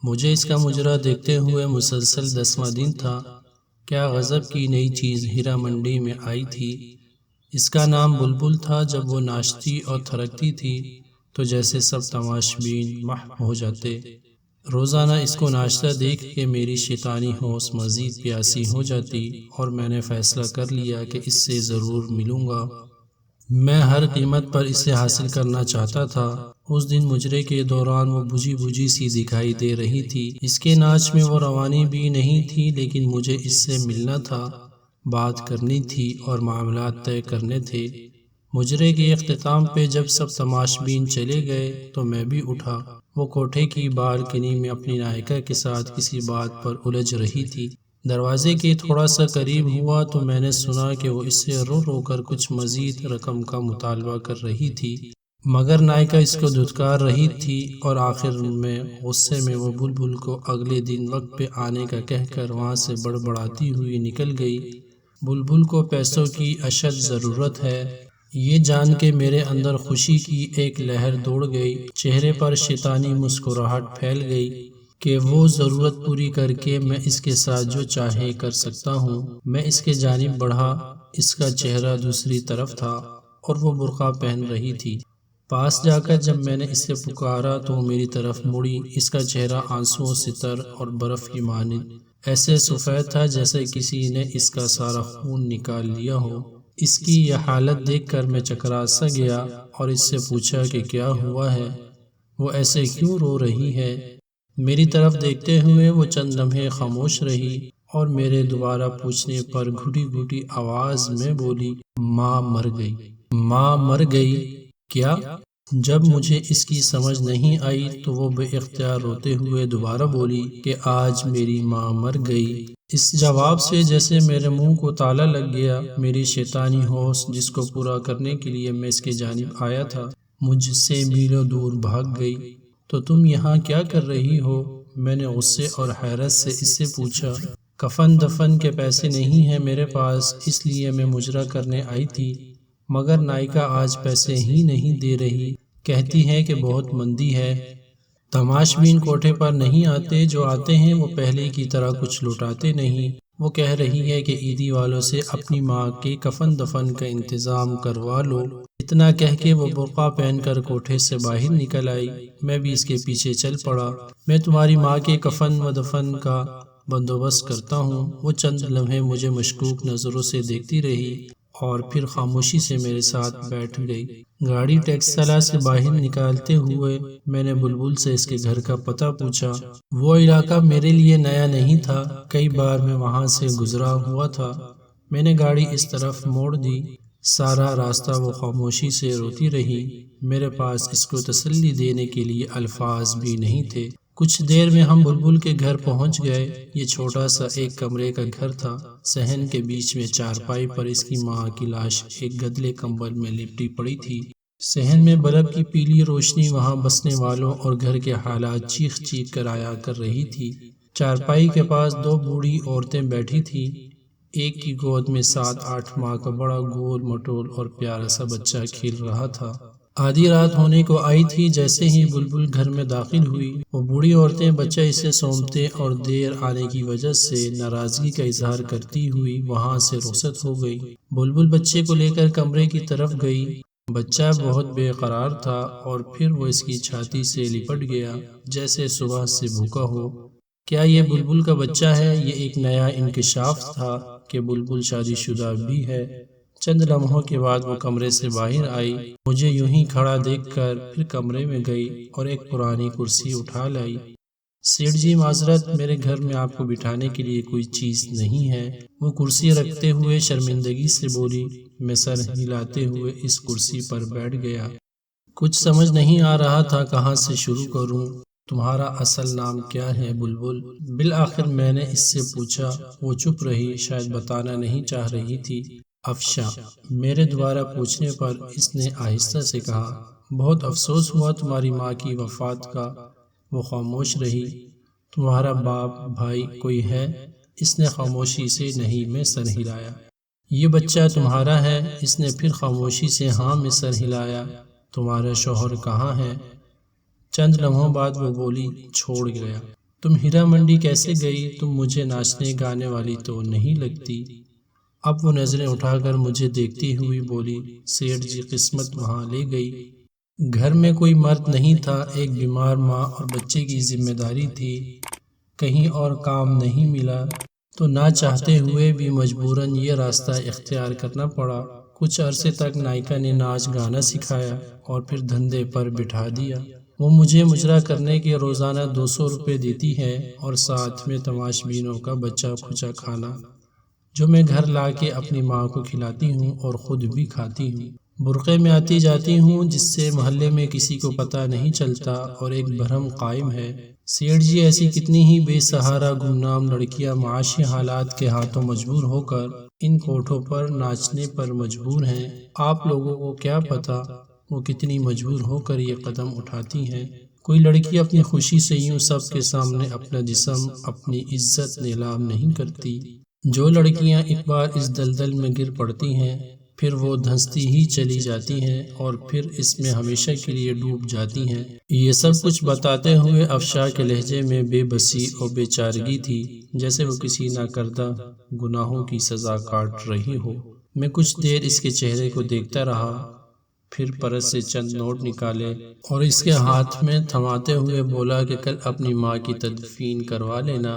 مجھے اس کا مجرا دیکھتے ہوئے مسلسل 10واں دن تھا۔ کیا غضب کی نئی چیز ہیرا منڈی میں آئی تھی۔ اس کا نام بلبل تھا۔ جب وہ ناچتی اور تھرکتی تھی تو جیسے سب تماشبین محو ہو جاتے۔ روزانہ اس کو ناچتا دیکھ کے میری شیطانی ہوش مزید پیاسی ہو جاتی اور میں نے فیصلہ کر لیا کہ اس سے ضرور ملوں گا۔ میں ہر قیمت پر اسے حاصل کرنا چاہتا تھا۔ اس دن مجرے کے دوران وہ بجھی بجھی سی دکھائی دے رہی تھی۔ اس کے ناچ میں وہ روانی بھی نہیں تھی، لیکن مجھے اس سے ملنا تھا، بات کرنی تھی اور معاملات طے کرنے تھے۔ مجرے کے اختتام پہ جب سب تماشبین چلے گئے تو میں بھی اٹھا۔ وہ کوٹھے کی بالکنی میں اپنی نائکا کے ساتھ کسی بات پر الجھ رہی تھی۔ دروازے کے تھوڑا سا قریب ہوا تو میں نے سنا کہ وہ اس سے رو رو کر کچھ مزید رقم کا مطالبہ کر رہی تھی، مگر نائکا اس کو دھتکار رہی تھی اور آخر میں غصے میں وہ بلبل کو اگلے دن وقت پہ آنے کا کہہ کر وہاں سے بڑبڑاتی ہوئی نکل گئی۔ بلبل کو پیسوں کی اشد ضرورت ہے، یہ جان کے میرے اندر خوشی کی ایک لہر دوڑ گئی۔ چہرے پر شیطانی مسکراہٹ پھیل گئی کہ وہ ضرورت پوری کر کے میں اس کے ساتھ جو چاہے کر سکتا ہوں۔ میں اس کے جانب بڑھا۔ اس کا چہرہ دوسری طرف تھا اور وہ برقع پہن رہی تھی۔ پاس جا کر جب میں نے اسے پکارا تو وہ میری طرف مڑی۔ اس کا چہرہ آنسوؤں سے تر اور برف کی مانند ایسے سفید تھا جیسے کسی نے اس کا سارا خون نکال لیا ہو۔ اس کی یہ حالت دیکھ کر میں چکرا سا گیا اور اس سے پوچھا کہ کیا ہوا ہے، وہ ایسے کیوں رو رہی ہے۔ میری طرف دیکھتے ہوئے وہ چند لمحے خاموش رہی اور میرے دوبارہ پوچھنے پر گھٹی گھٹی آواز میں بولی، ماں مر گئی، ماں مر گئی۔ کیا؟ جب مجھے اس کی سمجھ نہیں آئی تو وہ بے اختیار روتے ہوئے دوبارہ بولی کہ آج میری ماں مر گئی۔ اس جواب سے جیسے میرے منہ کو تالا لگ گیا۔ میری شیطانی ہوش جس کو پورا کرنے کے لیے میں اس کے جانب آیا تھا، مجھ سے میلوں دور بھاگ گئی۔ تو تم یہاں کیا کر رہی ہو؟ میں نے غصے اور حیرت سے اس سے پوچھا۔ کفن دفن کے پیسے نہیں ہیں میرے پاس، اس لیے میں مجرا کرنے آئی تھی، مگر نائکا آج پیسے ہی نہیں دے رہی، کہتی ہے کہ بہت مندی ہے۔ تماشبین کوٹھے پر نہیں آتے، جو آتے ہیں وہ پہلے کی طرح کچھ لوٹاتے نہیں۔ وہ کہہ رہی ہے کہ عیدی والوں سے اپنی ماں کے کفن دفن کا انتظام کروا لو۔ اتنا کہہ کے وہ برقع پہن کر کوٹھے سے باہر نکل آئی۔ میں بھی اس کے پیچھے چل پڑا۔ میں تمہاری ماں کے کفن و دفن کا بندوبست کرتا ہوں۔ وہ چند لمحے مجھے مشکوک نظروں سے دیکھتی رہی اور پھر خاموشی سے میرے ساتھ بیٹھ گئی۔ گاڑی ٹیکسلا سے باہر نکالتے ہوئے میں نے بلبل سے اس کے گھر کا پتہ پوچھا۔ وہ علاقہ میرے لیے نیا نہیں تھا، کئی بار میں وہاں سے گزرا ہوا تھا۔ میں نے گاڑی اس طرف موڑ دی۔ سارا راستہ وہ خاموشی سے روتی رہی۔ میرے پاس اس کو تسلی دینے کے لیے الفاظ بھی نہیں تھے۔ کچھ دیر میں ہم بلبل کے گھر پہنچ گئے۔ یہ چھوٹا سا ایک کمرے کا گھر تھا۔ صحن کے بیچ میں چارپائی پر اس کی ماں کی لاش ایک گدلے کمبل میں لپٹی پڑی تھی۔ صحن میں بلب کی پیلی روشنی وہاں بسنے والوں اور گھر کے حالات چیخ چیخ کر آیا کر رہی تھی۔ چارپائی کے پاس دو بوڑھی عورتیں بیٹھی تھیں۔ ایک کی گود میں 7-8 ماہ کا بڑا گول مٹول اور پیارا سا بچہ کھیل رہا تھا۔ آدھی رات ہونے کو آئی تھی۔ جیسے ہی بلبل گھر میں داخل ہوئی، وہ بوڑھی عورتیں بچہ اسے سونپتے اور دیر آنے کی وجہ سے ناراضگی کا اظہار کرتی ہوئی وہاں سے رخصت ہو گئی۔ بلبل بچے کو لے کر کمرے کی طرف گئی۔ بچہ بہت بے قرار تھا اور پھر وہ اس کی چھاتی سے لپٹ گیا جیسے صبح سے بھوکا ہو۔ کیا یہ بلبل کا بچہ ہے؟ یہ ایک نیا انکشاف تھا کہ بلبل شادی شدہ بھی ہے۔ چند لمحوں کے بعد وہ کمرے سے باہر آئی، مجھے یوں ہی کھڑا دیکھ کر پھر کمرے میں گئی اور ایک پرانی کرسی اٹھا لائی۔ سیٹھ جی معذرت، میرے گھر میں آپ کو بٹھانے کے لیے کوئی چیز نہیں ہے۔ وہ کرسی رکھتے ہوئے شرمندگی سے بولی۔ میں سر ہلاتے ہوئے اس کرسی پر بیٹھ گیا۔ کچھ سمجھ نہیں آ رہا تھا کہاں سے شروع کروں۔ تمہارا اصل نام کیا ہے بلبل؟ بالآخر میں نے اس سے پوچھا۔ وہ چپ رہی، شاید بتانا نہیں چاہ رہی تھی۔ افشاں، میرے دوبارہ پوچھنے پر اس نے آہستہ سے کہا۔ بہت افسوس ہوا تمہاری ماں کی وفات کا۔ وہ خاموش رہی۔ تمہارا باپ بھائی کوئی ہے؟ اس نے خاموشی سے نہیں میں سر ہلایا۔ یہ بچہ تمہارا ہے؟ اس نے پھر خاموشی سے ہاں میں سر ہلایا۔ تمہارا شوہر کہاں ہے؟ چند لمحوں بعد وہ بولی، چھوڑ گیا۔ تم ہیرا منڈی کیسے گئی؟ تم مجھے ناچنے گانے والی تو نہیں لگتی۔ اب وہ نظریں اٹھا کر مجھے دیکھتی ہوئی بولی، سیٹھ جی قسمت وہاں لے گئی۔ گھر میں کوئی مرد نہیں تھا، ایک بیمار ماں اور بچے کی ذمہ داری تھی، کہیں اور کام نہیں ملا تو نہ چاہتے ہوئے بھی مجبوراً یہ راستہ اختیار کرنا پڑا۔ کچھ عرصے تک نائکا نے ناچ گانا سکھایا اور پھر دھندے پر بٹھا دیا۔ وہ مجھے مجرا کرنے کے روزانہ 200 روپے دیتی ہے اور ساتھ میں تماش بینوں کا بچا کھچا کھانا جو میں گھر لا کے اپنی ماں کو کھلاتی ہوں اور خود بھی کھاتی ہوں۔ برقعے میں آتی جاتی ہوں جس سے محلے میں کسی کو پتہ نہیں چلتا اور ایک بھرم قائم ہے۔ سیٹھ جی ایسی کتنی ہی بے سہارا گمنام لڑکیاں معاشی حالات کے ہاتھوں مجبور ہو کر ان کوٹھوں پر ناچنے پر مجبور ہیں۔ آپ لوگوں کو کیا پتہ وہ کتنی مجبور ہو کر یہ قدم اٹھاتی ہیں۔ کوئی لڑکی اپنی خوشی سے یوں سب کے سامنے اپنا جسم، اپنی عزت نیلام نہیں کرتی۔ جو لڑکیاں ایک بار اس دلدل میں گر پڑتی ہیں پھر وہ دھنستی ہی چلی جاتی ہیں اور پھر اس میں ہمیشہ کے لیے ڈوب جاتی ہیں۔ یہ سب کچھ بتاتے ہوئے افشاں کے لہجے میں بے بسی اور بے چارگی تھی، جیسے وہ کسی ناکردہ گناہوں کی سزا کاٹ رہی ہو۔ میں کچھ دیر اس کے چہرے کو دیکھتا رہا، پھر پرس سے چند نوٹ نکالے اور اس کے ہاتھ میں تھماتے ہوئے بولا کہ کل اپنی ماں کی تدفین کروا لینا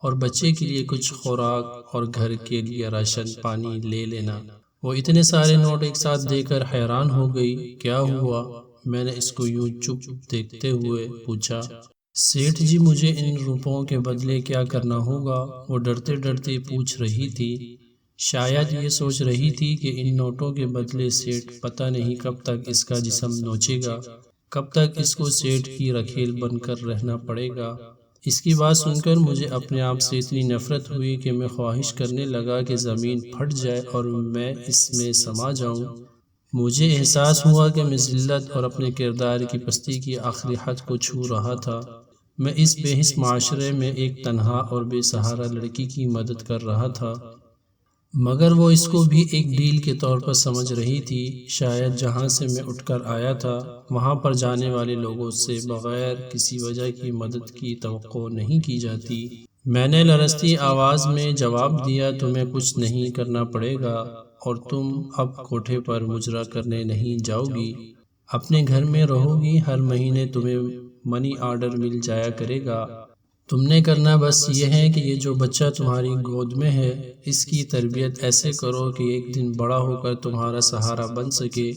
اور بچے کے لیے کچھ خوراک اور گھر کے لیے راشن پانی لے لینا۔ وہ اتنے سارے نوٹ ایک ساتھ دے کر حیران ہو گئی۔ کیا ہوا؟ میں نے اس کو یوں چپ دیکھتے ہوئے پوچھا۔ سیٹھ جی مجھے ان روپوں کے بدلے کیا کرنا ہوگا؟ وہ ڈرتے ڈرتے پوچھ رہی تھی۔ شاید یہ سوچ رہی تھی کہ ان نوٹوں کے بدلے سیٹھ پتہ نہیں کب تک اس کا جسم نوچے گا، کب تک اس کو سیٹھ کی رکھیل بن کر رہنا پڑے گا۔ اس کی بات سن کر مجھے اپنے آپ سے اتنی نفرت ہوئی کہ میں خواہش کرنے لگا کہ زمین پھٹ جائے اور میں اس میں سما جاؤں۔ مجھے احساس ہوا کہ میں ذلت اور اپنے کردار کی پستی کی آخری حد کو چھو رہا تھا۔ میں اس بے حس معاشرے میں ایک تنہا اور بے سہارا لڑکی کی مدد کر رہا تھا، مگر وہ اس کو بھی ایک ڈیل کے طور پر سمجھ رہی تھی۔ شاید جہاں سے میں اٹھ کر آیا تھا وہاں پر جانے والے لوگوں سے بغیر کسی وجہ کی مدد کی توقع نہیں کی جاتی۔ میں نے لرزتی آواز میں جواب دیا، تمہیں کچھ نہیں کرنا پڑے گا اور تم اب کوٹھے پر مجرا کرنے نہیں جاؤ گی، اپنے گھر میں رہو گی، ہر مہینے تمہیں منی آرڈر مل جایا کرے گا۔ تم نے کرنا بس یہ ہے کہ یہ جو بچہ تمہاری گود میں ہے اس کی تربیت ایسے کرو کہ ایک دن بڑا ہو کر تمہارا سہارا بن سکے۔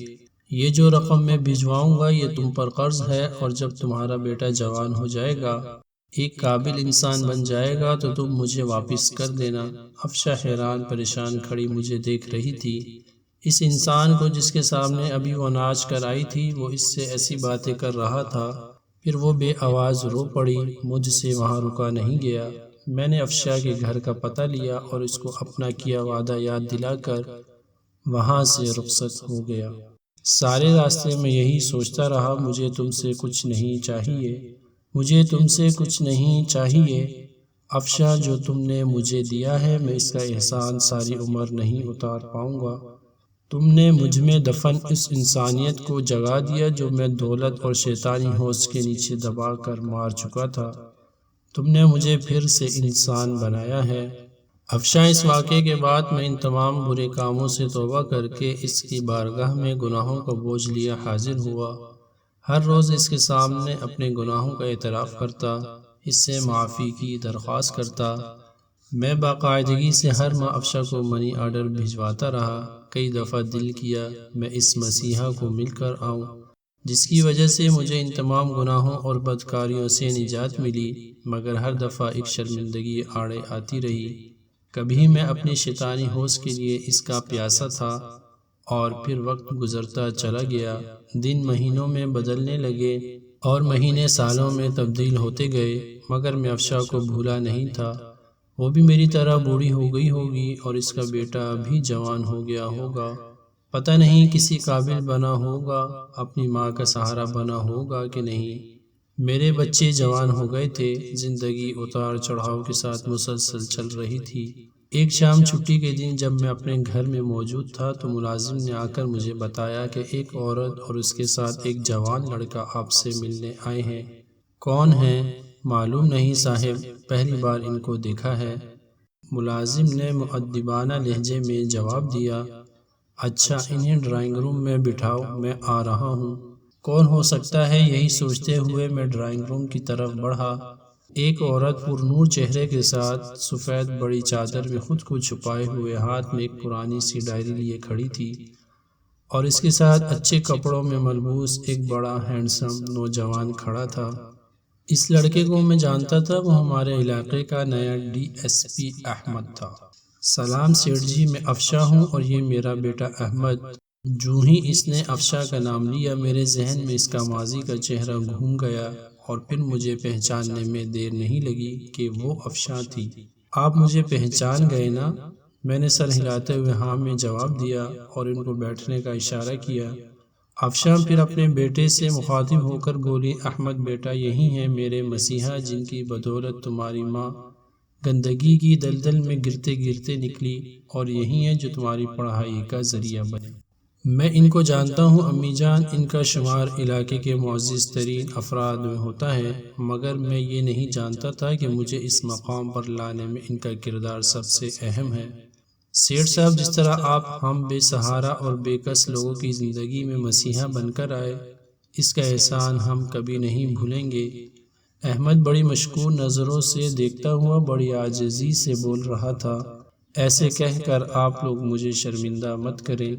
یہ جو رقم میں بھجواؤں گا یہ تم پر قرض ہے، اور جب تمہارا بیٹا جوان ہو جائے گا، ایک قابل انسان بن جائے گا تو تم مجھے واپس کر دینا۔ افشاں حیران پریشان کھڑی مجھے دیکھ رہی تھی۔ اس انسان کو جس کے سامنے ابھی وہ ناچ کر آئی تھی وہ اس سے ایسی باتیں کر رہا تھا۔ پھر وہ بے آواز رو پڑی۔ مجھ سے وہاں رکا نہیں گیا۔ میں نے افشاں کے گھر کا پتہ لیا اور اس کو اپنا کیا وعدہ یاد دلا کر وہاں سے رخصت ہو گیا۔ سارے راستے میں یہی سوچتا رہا، مجھے تم سے کچھ نہیں چاہیے، مجھے تم سے کچھ نہیں چاہیے افشاں، جو تم نے مجھے دیا ہے میں اس کا احسان ساری عمر نہیں اتار پاؤں گا۔ تم نے مجھ میں دفن اس انسانیت کو جگا دیا جو میں دولت اور شیطانی ہوس کے نیچے دبا کر مار چکا تھا۔ تم نے مجھے پھر سے انسان بنایا ہے۔ افشاں اس واقعے کے بعد میں ان تمام برے کاموں سے توبہ کر کے اس کی بارگاہ میں گناہوں کا بوجھ لیا حاضر ہوا۔ ہر روز اس کے سامنے اپنے گناہوں کا اعتراف کرتا، اس سے معافی کی درخواست کرتا۔ میں باقاعدگی سے ہر ماہ افشاں کو منی آرڈر بھجواتا رہا۔ کئی دفعہ دل کیا میں اس مسیحا کو مل کر آؤں جس کی وجہ سے مجھے ان تمام گناہوں اور بدکاریوں سے نجات ملی، مگر ہر دفعہ ایک شرمندگی آڑے آتی رہی۔ کبھی میں اپنی شیطانی ہوس کے لیے اس کا پیاسا تھا اور پھر وقت گزرتا چلا گیا، دن مہینوں میں بدلنے لگے اور مہینے سالوں میں تبدیل ہوتے گئے، مگر میں افشاں کو بھولا نہیں تھا۔ وہ بھی میری طرح بوڑھی ہو گئی ہوگی اور اس کا بیٹا بھی جوان ہو گیا ہوگا، پتہ نہیں کسی قابل بنا ہوگا، اپنی ماں کا سہارا بنا ہوگا کہ نہیں۔ میرے بچے جوان ہو گئے تھے، زندگی اتار چڑھاؤ کے ساتھ مسلسل چل رہی تھی۔ ایک شام چھٹی کے دن جب میں اپنے گھر میں موجود تھا تو ملازم نے آ کر مجھے بتایا کہ ایک عورت اور اس کے ساتھ ایک جوان لڑکا آپ سے ملنے آئے ہیں۔ کون ہیں؟ معلوم نہیں صاحب، پہلی بار ان کو دیکھا ہے۔ ملازم نے مؤدبانہ لہجے میں جواب دیا۔ اچھا، انہیں ڈرائنگ روم میں بٹھاؤ، میں آ رہا ہوں۔ کون ہو سکتا ہے، یہی سوچتے ہوئے میں ڈرائنگ روم کی طرف بڑھا۔ ایک عورت پر نور چہرے کے ساتھ سفید بڑی چادر میں خود کو چھپائے ہوئے ہاتھ میں ایک پرانی سی ڈائری لیے کھڑی تھی، اور اس کے ساتھ اچھے کپڑوں میں ملبوس ایک بڑا ہینڈسم نوجوان کھڑا تھا۔ اس لڑکے کو میں جانتا تھا، وہ ہمارے علاقے کا نیا DSP احمد تھا۔ سلام سیٹھ جی، میں افشا ہوں اور یہ میرا بیٹا احمد۔ جو ہی اس نے افشا کا نام لیا، میرے ذہن میں اس کا ماضی کا چہرہ گھوم گیا، اور پھر مجھے پہچاننے میں دیر نہیں لگی کہ وہ افشا تھی۔ آپ مجھے پہچان گئے نا؟ میں نے سر ہلاتے ہوئے ہاں میں جواب دیا اور ان کو بیٹھنے کا اشارہ کیا۔ افشا پھر اپنے بیٹے سے مخاطب ہو کر بولی، احمد بیٹا، یہی ہیں میرے مسیحا جن کی بدولت تمہاری ماں گندگی کی دلدل میں گرتے گرتے نکلی، اور یہی ہیں جو تمہاری پڑھائی کا ذریعہ بنے۔ میں ان کو جانتا ہوں امی جان، ان کا شمار علاقے کے معزز ترین افراد میں ہوتا ہے، مگر میں یہ نہیں جانتا تھا کہ مجھے اس مقام پر لانے میں ان کا کردار سب سے اہم ہے۔ سیٹھ صاحب، جس طرح آپ ہم بے سہارا اور بے کس لوگوں کی زندگی میں مسیحا بن کر آئے، اس کا احسان ہم کبھی نہیں بھولیں گے۔ احمد بڑی مشکور نظروں سے دیکھتا ہوا بڑی عاجزی سے بول رہا تھا، ایسے کہہ کر آپ لوگ مجھے شرمندہ مت کریں۔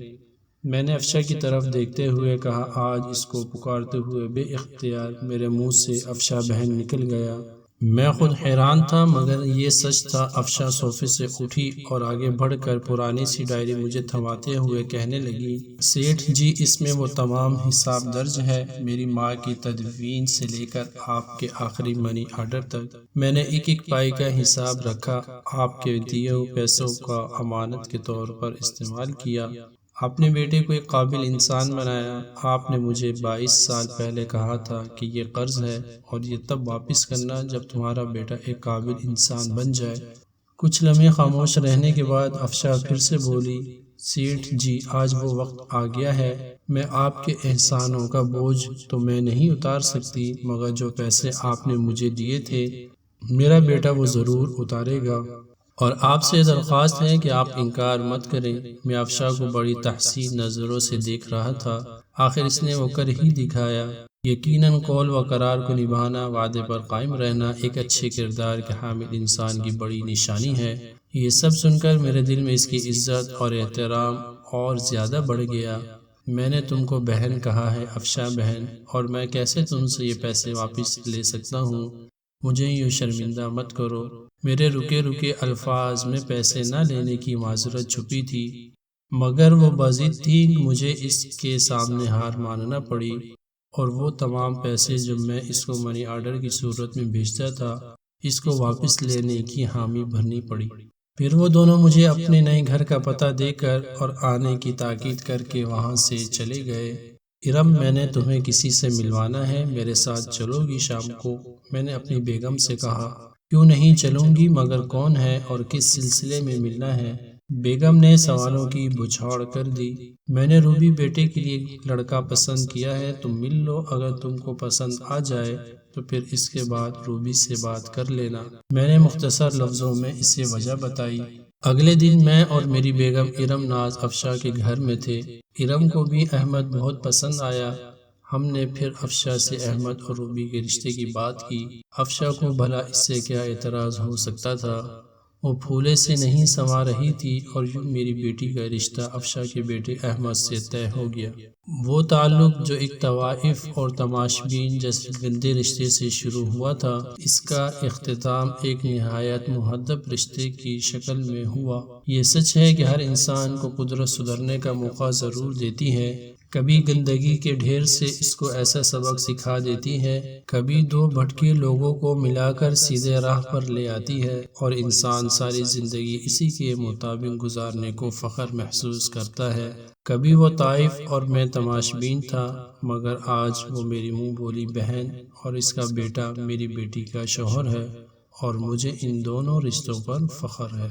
میں نے افشا کی طرف دیکھتے ہوئے کہا، آج اس کو پکارتے ہوئے بے اختیار میرے منہ سے افشا بہن نکل گیا۔ میں خود حیران تھا، مگر یہ سچ تھا۔ افشا صوفے سے اٹھی اور آگے بڑھ کر پرانی سی ڈائری مجھے تھماتے ہوئے کہنے لگی، سیٹھ جی، اس میں وہ تمام حساب درج ہے، میری ماں کی تدفین سے لے کر آپ کے آخری منی آرڈر تک۔ میں نے ایک ایک پائی کا حساب رکھا، آپ کے دیے ہوئے پیسوں کا امانت کے طور پر استعمال کیا، اپنے بیٹے کو ایک قابل انسان بنایا۔ آپ نے مجھے 22 سال پہلے کہا تھا کہ یہ قرض ہے، اور یہ تب واپس کرنا جب تمہارا بیٹا ایک قابل انسان بن جائے۔ کچھ لمحے خاموش رہنے کے بعد افشا پھر سے بولی، سیٹھ جی، آج وہ وقت آ گیا ہے، میں آپ کے احسانوں کا بوجھ تو میں نہیں اتار سکتی، مگر جو پیسے آپ نے مجھے دیے تھے، میرا بیٹا وہ ضرور اتارے گا، اور آپ سے درخواست ہے کہ آپ انکار مت کریں۔ میں افشا کو بڑی تحسین نظروں سے دیکھ رہا تھا، آخر اس نے وہ کر ہی دکھایا۔ یقیناً قول و قرار کو نبھانا، وعدے پر قائم رہنا ایک اچھے کردار کے حامل انسان کی بڑی نشانی ہے۔ یہ سب سن کر میرے دل میں اس کی عزت اور احترام اور زیادہ بڑھ گیا۔ میں نے تم کو بہن کہا ہے افشا بہن، اور میں کیسے تم سے یہ پیسے واپس لے سکتا ہوں؟ مجھے یوں شرمندہ مت کرو۔ میرے رکے رکے الفاظ میں پیسے نہ لینے کی معذرت چھپی تھی، مگر وہ بضد تھی، مجھے اس کے سامنے ہار ماننا پڑی، اور وہ تمام پیسے جو میں اس کو منی آرڈر کی صورت میں بھیجتا تھا، اس کو واپس لینے کی حامی بھرنی پڑی۔ پھر وہ دونوں مجھے اپنے نئے گھر کا پتہ دے کر اور آنے کی تاکید کر کے وہاں سے چلے گئے۔ ارم، میں نے تمہیں کسی سے ملوانا ہے، میرے ساتھ چلو گی شام کو؟ میں نے اپنی بیگم سے کہا۔ کیوں نہیں چلوں گی، مگر کون ہے اور کس سلسلے میں ملنا ہے؟ بیگم نے سوالوں کی بچھاڑ کر دی۔ میں نے روبی بیٹے کے لیے لڑکا پسند کیا ہے، تم مل لو، اگر تم کو پسند آ جائے تو پھر اس کے بعد روبی سے بات کر لینا۔ میں نے مختصر لفظوں میں اسے وجہ بتائی۔ اگلے دن میں اور میری بیگم ارم ناز افشا کے گھر میں تھے۔ ارم کو بھی احمد بہت پسند آیا۔ ہم نے پھر افشا سے احمد اور روبی کے رشتے کی بات کی۔ افشا کو بھلا اس سے کیا اعتراض ہو سکتا تھا؟ وہ پھولے سے نہیں سما رہی تھی، اور یوں میری بیٹی کا رشتہ افشا کے بیٹے احمد سے طے ہو گیا۔ وہ تعلق جو ایک طوائف اور تماشبین جیسے گندے رشتے سے شروع ہوا تھا، اس کا اختتام ایک نہایت مہذب رشتے کی شکل میں ہوا۔ یہ سچ ہے کہ ہر انسان کو قدرت سدھرنے کا موقع ضرور دیتی ہے۔ کبھی گندگی کے ڈھیر سے اس کو ایسا سبق سکھا دیتی ہے، کبھی دو بھٹکے لوگوں کو ملا کر سیدھے راہ پر لے آتی ہے، اور انسان ساری زندگی اسی کے مطابق گزارنے کو فخر محسوس کرتا ہے۔ کبھی وہ طائف اور میں تماشبین تھا، مگر آج وہ میری منہ بولی بہن اور اس کا بیٹا میری بیٹی کا شوہر ہے، اور مجھے ان دونوں رشتوں پر فخر ہے۔